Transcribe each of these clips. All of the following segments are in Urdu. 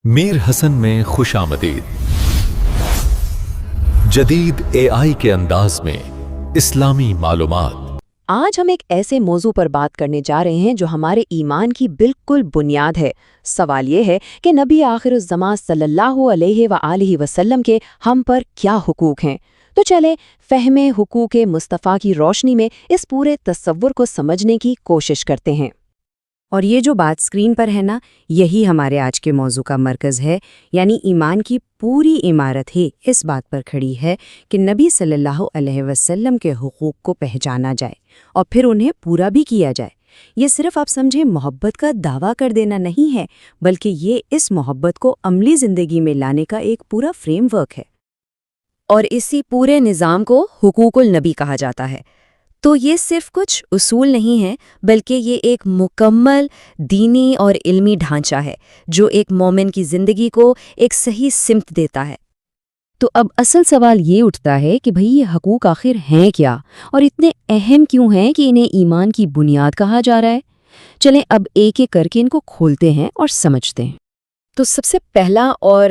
میر حسن میں خوش آمدید۔ جدید AI کے انداز میں اسلامی معلومات۔ آج ہم ایک ایسے موضوع پر بات کرنے جا رہے ہیں جو ہمارے ایمان کی بالکل بنیاد ہے۔ سوال یہ ہے کہ نبی آخر الزمان صلی اللہ علیہ وآلہ وسلم کے ہم پر کیا حقوق ہیں؟ تو چلیں فہم حقوق مصطفیٰ کی روشنی میں اس پورے تصور کو سمجھنے کی کوشش کرتے ہیں۔ اور یہ جو بات سکرین پر ہے نا، یہی ہمارے آج کے موضوع کا مرکز ہے، یعنی ایمان کی پوری عمارت ہی اس بات پر کھڑی ہے کہ نبی صلی اللہ علیہ وسلم کے حقوق کو پہچانا جائے اور پھر انہیں پورا بھی کیا جائے۔ یہ صرف آپ سمجھیں محبت کا دعویٰ کر دینا نہیں ہے، بلکہ یہ اس محبت کو عملی زندگی میں لانے کا ایک پورا فریم ورک ہے۔ اور اسی پورے نظام کو حقوق النبی کہا جاتا ہے۔ تو یہ صرف کچھ اصول نہیں ہیں، بلکہ یہ ایک مکمل دینی اور علمی ڈھانچہ ہے جو ایک مومن کی زندگی کو ایک صحیح سمت دیتا ہے۔ تو اب اصل سوال یہ اٹھتا ہے کہ بھئی یہ حقوق آخر ہیں کیا، اور اتنے اہم کیوں ہیں کہ انہیں ایمان کی بنیاد کہا جا رہا ہے؟ چلیں اب ایک ایک کر کے ان کو کھولتے ہیں اور سمجھتے ہیں۔ تو سب سے پہلا اور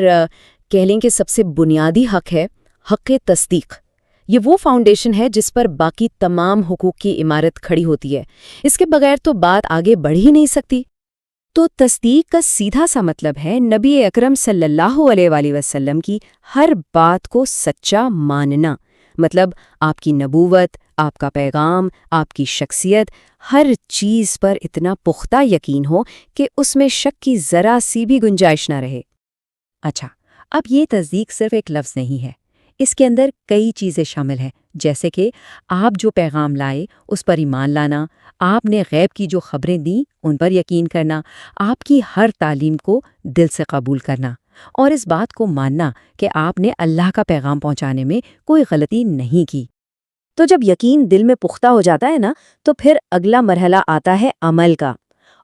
کہہ لیں کہ سب سے بنیادی حق ہے حق تصدیق۔ یہ وہ فاؤنڈیشن ہے جس پر باقی تمام حقوق کی عمارت کھڑی ہوتی ہے۔ اس کے بغیر تو بات آگے بڑھ ہی نہیں سکتی۔ تو تصدیق کا سیدھا سا مطلب ہے نبی اکرم صلی اللہ علیہ وآلہ وسلم کی ہر بات کو سچا ماننا، مطلب آپ کی نبوت، آپ کا پیغام، آپ کی شخصیت، ہر چیز پر اتنا پختہ یقین ہو کہ اس میں شک کی ذرا سی بھی گنجائش نہ رہے۔ اچھا، اب یہ تصدیق صرف ایک لفظ نہیں ہے، اس کے اندر کئی چیزیں شامل ہیں، جیسے کہ آپ جو پیغام لائے اس پر ایمان لانا، آپ نے غیب کی جو خبریں دیں ان پر یقین کرنا، آپ کی ہر تعلیم کو دل سے قبول کرنا، اور اس بات کو ماننا کہ آپ نے اللہ کا پیغام پہنچانے میں کوئی غلطی نہیں کی۔ تو جب یقین دل میں پختہ ہو جاتا ہے نا، تو پھر اگلا مرحلہ آتا ہے عمل کا،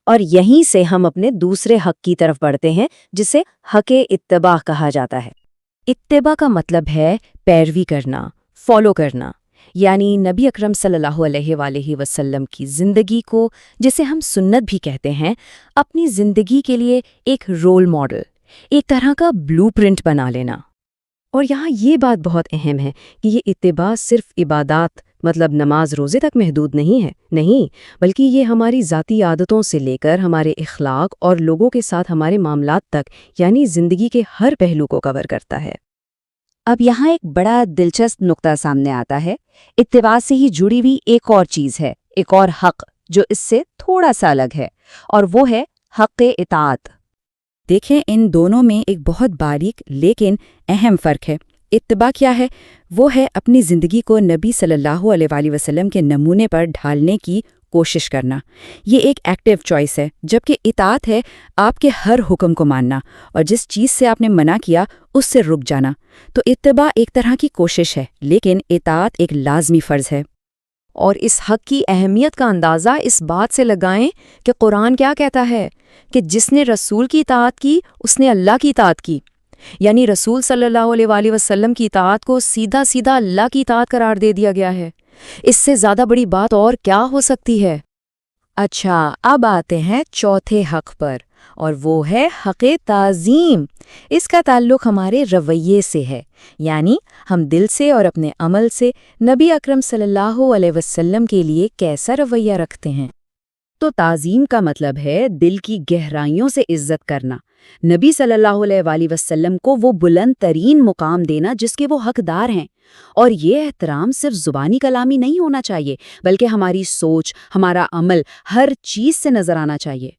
اور یہیں سے ہم اپنے دوسرے حق کی طرف بڑھتے ہیں جسے حق اتباع کہا جاتا ہے۔ اتباع کا مطلب ہے پیروی کرنا، فالو کرنا، یعنی نبی اکرم صلی اللہ علیہ وآلہ وسلم کی زندگی کو، جسے ہم سنت بھی کہتے ہیں، اپنی زندگی کے لیے ایک رول ماڈل، ایک طرح کا بلو پرنٹ بنا لینا۔ اور یہاں یہ بات بہت اہم ہے کہ یہ اتباع صرف عبادات مطلب نماز روزے تک محدود نہیں، بلکہ یہ ہماری ذاتی عادتوں سے لے کر ہمارے اخلاق اور لوگوں کے ساتھ ہمارے معاملات تک، یعنی زندگی کے ہر پہلو کو کور کرتا ہے۔ اب یہاں ایک بڑا دلچسپ نقطہ سامنے آتا ہے۔ اتباع سے ہی جڑی ہوئی ایک اور چیز ہے، ایک اور حق جو اس سے تھوڑا سا الگ ہے، اور وہ ہے حق اطاعت۔ دیکھیں، ان دونوں میں ایک بہت باریک لیکن اہم فرق ہے۔ اتباع کیا ہے؟ وہ ہے اپنی زندگی کو نبی صلی اللہ علیہ وآلہ وسلم کے نمونے پر ڈھالنے کی کوشش کرنا۔ یہ ایک ایکٹیو چوائس ہے، جبکہ اطاعت ہے آپ کے ہر حکم کو ماننا اور جس چیز سے آپ نے منع کیا اس سے رک جانا۔ تو اتباع ایک طرح کی کوشش ہے، لیکن اطاعت ایک لازمی فرض ہے۔ اور اس حق کی اہمیت کا اندازہ اس بات سے لگائیں کہ قرآن کیا کہتا ہے کہ جس نے رسول کی اطاعت کی اس نے اللہ کی اطاعت کی، یعنی رسول صلی اللہ علیہ وآلہ وسلم کی اطاعت کو سیدھا سیدھا اللہ کی اطاعت قرار دے دیا گیا ہے۔ اس سے زیادہ بڑی بات اور کیا ہو سکتی ہے؟ اچھا، اب آتے ہیں چوتھے حق پر، اور وہ ہے حق تعظیم۔ اس کا تعلق ہمارے رویے سے ہے، یعنی ہم دل سے اور اپنے عمل سے نبی اکرم صلی اللہ علیہ وسلم کے لیے کیسا رویہ رکھتے ہیں۔ تو تعظیم کا مطلب ہے دل کی گہرائیوں سے عزت کرنا، نبی صلی اللہ علیہ وآلہ وسلم کو وہ بلند ترین مقام دینا جس کے وہ حقدار ہیں۔ اور یہ احترام صرف زبانی کلامی نہیں ہونا چاہیے، بلکہ ہماری سوچ، ہمارا عمل، ہر چیز سے نظر آنا چاہیے۔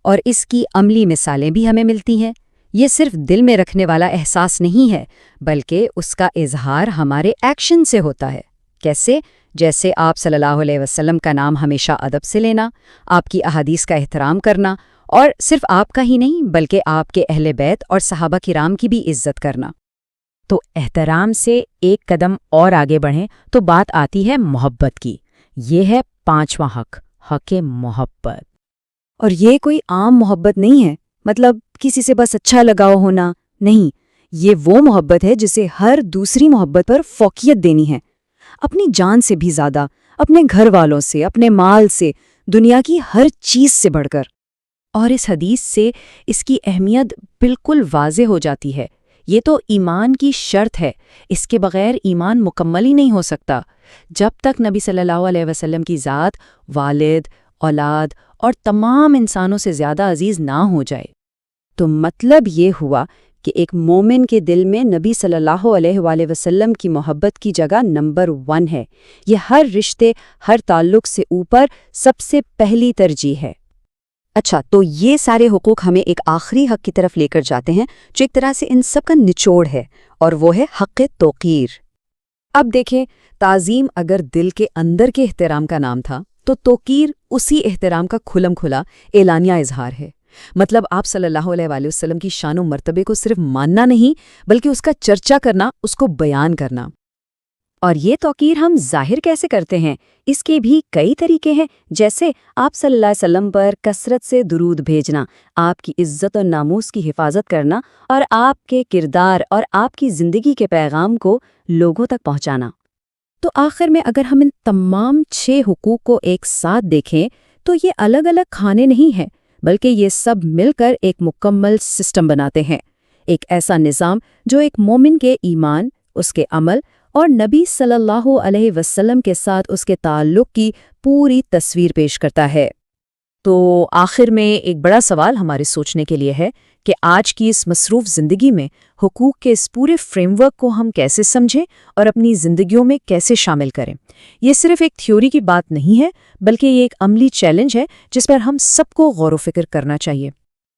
اور اس کی عملی مثالیں بھی ہمیں ملتی ہیں۔ یہ صرف دل میں رکھنے والا احساس نہیں ہے، بلکہ اس کا اظہار ہمارے ایکشن سے ہوتا ہے۔ کیسے؟ جیسے آپ صلی اللہ علیہ وسلم کا نام ہمیشہ ادب سے لینا، آپ کی احادیث کا احترام کرنا، اور صرف آپ کا ہی نہیں بلکہ آپ کے اہل بیت اور صحابہ کرام کی بھی عزت کرنا۔ تو احترام سے ایک قدم اور آگے بڑھیں تو بات آتی ہے محبت کی۔ یہ ہے پانچواں حق، حق محبت۔ اور یہ کوئی عام محبت نہیں ہے، مطلب کسی سے بس اچھا لگاؤ ہونا نہیں، یہ وہ محبت ہے جسے ہر دوسری محبت پر فوقیت دینی ہے، اپنی جان سے بھی زیادہ، اپنے گھر والوں سے، اپنے مال سے، دنیا کی ہر چیز سے بڑھ کر۔ اور اس حدیث سے اس کی اہمیت بالکل واضح ہو جاتی ہے۔ یہ تو ایمان کی شرط ہے، اس کے بغیر ایمان مکمل ہی نہیں ہو سکتا۔ جب تک نبی صلی اللہ علیہ وسلم کی ذات والد، اولاد اور تمام انسانوں سے زیادہ عزیز نہ ہو جائے۔ تو مطلب یہ ہوا کہ ایک مومن کے دل میں نبی صلی اللہ علیہ وآلہ وسلم کی محبت کی جگہ نمبر 1 ہے۔ یہ ہر رشتے، ہر تعلق سے اوپر سب سے پہلی ترجیح ہے۔ اچھا، تو یہ سارے حقوق ہمیں ایک آخری حق کی طرف لے کر جاتے ہیں جو ایک طرح سے ان سب کا نچوڑ ہے، اور وہ ہے حق توقیر۔ اب دیکھیں، تعظیم اگر دل کے اندر کے احترام کا نام تھا تو توقیر اسی احترام کا کھلم کھلا اعلانیہ اظہار ہے۔ مطلب آپ صلی اللہ علیہ وآلہ وسلم کی شان و مرتبے کو صرف ماننا نہیں بلکہ اس کا چرچا کرنا، اس کو بیان کرنا۔ اور یہ توقیر ہم ظاہر کیسے کرتے ہیں؟ اس کے بھی کئی طریقے ہیں، جیسے آپ صلی اللہ علیہ وسلم پر کثرت سے درود بھیجنا، آپ کی عزت و ناموس کی حفاظت کرنا، اور آپ کے کردار اور آپ کی زندگی کے پیغام کو لوگوں تک پہنچانا۔ تو آخر میں اگر ہم ان تمام 6 حقوق کو ایک ساتھ دیکھیں تو یہ الگ الگ کھانے نہیں ہیں، بلکہ یہ سب مل کر ایک مکمل سسٹم بناتے ہیں، ایک ایسا نظام جو ایک مومن کے ایمان، اس کے عمل اور نبی صلی اللہ علیہ وسلم کے ساتھ اس کے تعلق کی پوری تصویر پیش کرتا ہے۔ تو آخر میں ایک بڑا سوال ہمارے سوچنے کے لیے ہے کہ آج کی اس مصروف زندگی میں حقوق کے اس پورے فریم ورک کو ہم کیسے سمجھیں اور اپنی زندگیوں میں کیسے شامل کریں۔ یہ صرف ایک تھیوری کی بات نہیں ہے، بلکہ یہ ایک عملی چیلنج ہے جس پر ہم سب کو غور و فکر کرنا چاہیے۔